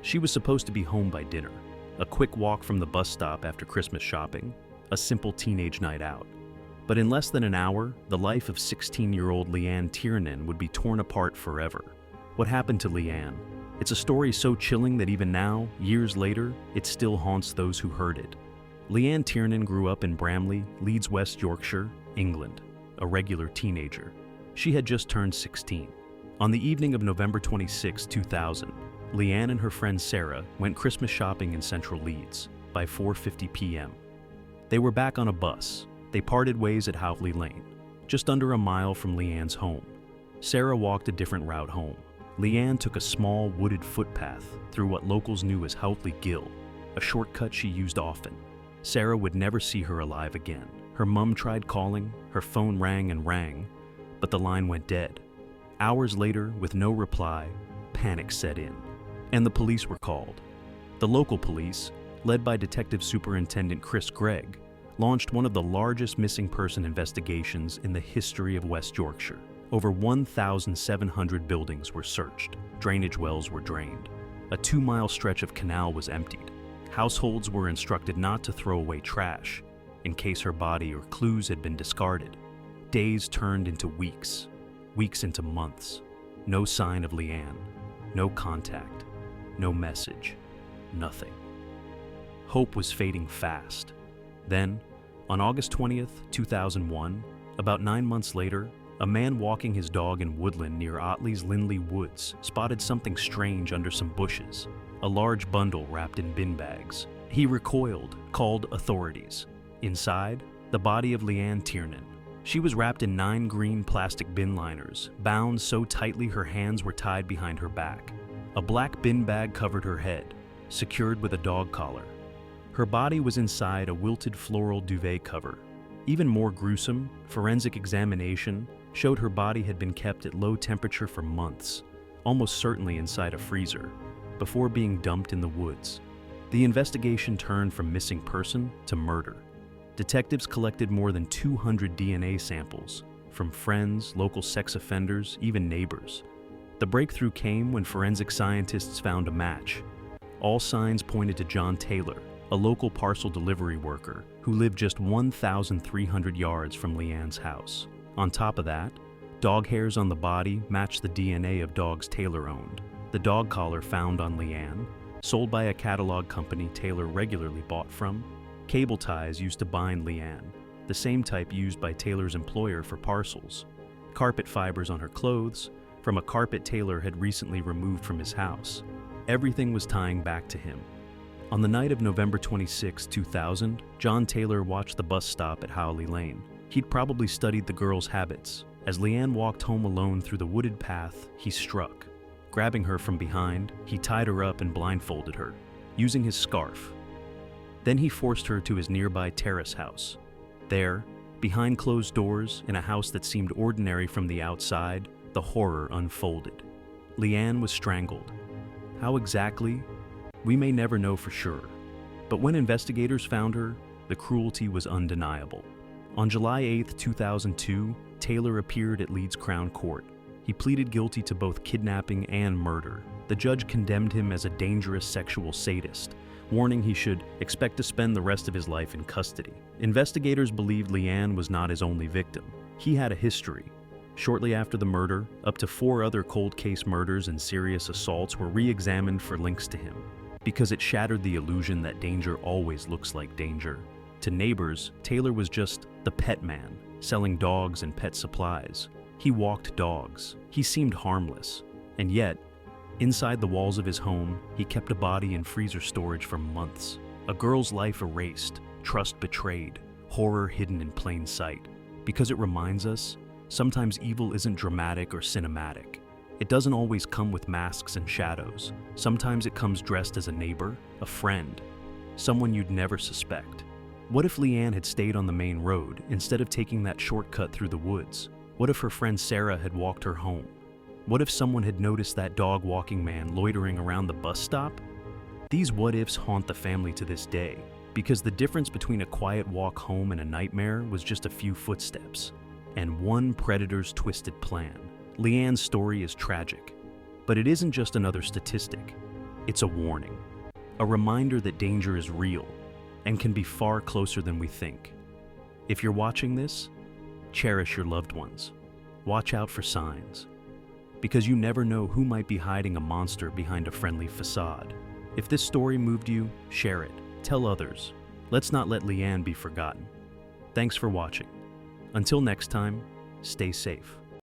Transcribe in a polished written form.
She was supposed to be home by dinner, a quick walk from the bus stop after Christmas shopping, a simple teenage night out. But in less than an hour, the life of 16-year-old Leanne Tiernan would be torn apart forever. What happened to Leanne? It's a story so chilling that even now, years later, it still haunts those who heard it. Leanne Tiernan grew up in Bramley, Leeds, West Yorkshire, England, a regular teenager. She had just turned 16. On the evening of November 26, 2000, Leanne and her friend Sarah went Christmas shopping in central Leeds by 4:50 p.m. They were back on a bus. They parted ways at Howley Lane, just under a mile from Leanne's home. Sarah walked a different route home. Leanne took a small wooded footpath through what locals knew as Howley Gill, a shortcut she used often. Sarah would never see her alive again. Her mum tried calling, her phone rang and rang, but the line went dead. Hours later, with no reply, panic set in, and the police were called. The local police, led by Detective Superintendent Chris Gregg, launched one of the largest missing person investigations in the history of West Yorkshire. Over 1,700 buildings were searched, drainage wells were drained, a 2-mile stretch of canal was emptied. Households were instructed not to throw away trash, in case her body or clues had been discarded. Days turned into weeks, weeks into months. No sign of Leanne, no contact, no message, nothing. Hope was fading fast. Then, on August 20th, 2001, about 9 months later, a man walking his dog in woodland near Otley's Lindley Woods spotted something strange under some bushes, a large bundle wrapped in bin bags. He recoiled, called authorities. Inside, the body of Leanne Tiernan. She was wrapped in 9 green plastic bin liners, bound so tightly her hands were tied behind her back. A black bin bag covered her head, secured with a dog collar. Her body was inside a wilted floral duvet cover. Even more gruesome, forensic examination showed her body had been kept at low temperature for months, almost certainly inside a freezer, before being dumped in the woods. The investigation turned from missing person to murder. Detectives collected more than 200 DNA samples from friends, local sex offenders, even neighbors. The breakthrough came when forensic scientists found a match. All signs pointed to John Taylor, a local parcel delivery worker who lived just 1,300 yards from Leanne's house. On top of that, dog hairs on the body matched the DNA of dogs Taylor owned. The dog collar found on Leanne, sold by a catalog company Taylor regularly bought from, cable ties used to bind Leanne, the same type used by Taylor's employer for parcels, carpet fibers on her clothes, from a carpet Taylor had recently removed from his house. Everything was tying back to him. On the night of November 26, 2000, John Taylor watched the bus stop at Howley Lane. He'd probably studied the girl's habits. As Leanne walked home alone through the wooded path, he struck. Grabbing her from behind, he tied her up and blindfolded her, using his scarf. Then he forced her to his nearby terrace house. There, behind closed doors, in a house that seemed ordinary from the outside, the horror unfolded. Leanne was strangled. How exactly? We may never know for sure. But when investigators found her, the cruelty was undeniable. On July 8, 2002, Taylor appeared at Leeds Crown Court. He pleaded guilty to both kidnapping and murder. The judge condemned him as a dangerous sexual sadist, warning he should expect to spend the rest of his life in custody. Investigators believed Leanne was not his only victim. He had a history. Shortly after the murder, up to 4 other cold case murders and serious assaults were re-examined for links to him, because it shattered the illusion that danger always looks like danger. To neighbors, Taylor was just the pet man, selling dogs and pet supplies. He walked dogs. He seemed harmless. And yet, inside the walls of his home, he kept a body in freezer storage for months. A girl's life erased, trust betrayed, horror hidden in plain sight. Because it reminds us, sometimes evil isn't dramatic or cinematic. It doesn't always come with masks and shadows. Sometimes it comes dressed as a neighbor, a friend, someone you'd never suspect. What if Leanne had stayed on the main road instead of taking that shortcut through the woods? What if her friend Sarah had walked her home? What if someone had noticed that dog-walking man loitering around the bus stop? These what-ifs haunt the family to this day, because the difference between a quiet walk home and a nightmare was just a few footsteps, and one predator's twisted plan. Leanne's story is tragic, but it isn't just another statistic. It's a warning, a reminder that danger is real and can be far closer than we think. If you're watching this, cherish your loved ones. Watch out for signs, because you never know who might be hiding a monster behind a friendly facade. If this story moved you, share it. Tell others. Let's not let Leanne be forgotten. Thanks for watching. Until next time, stay safe.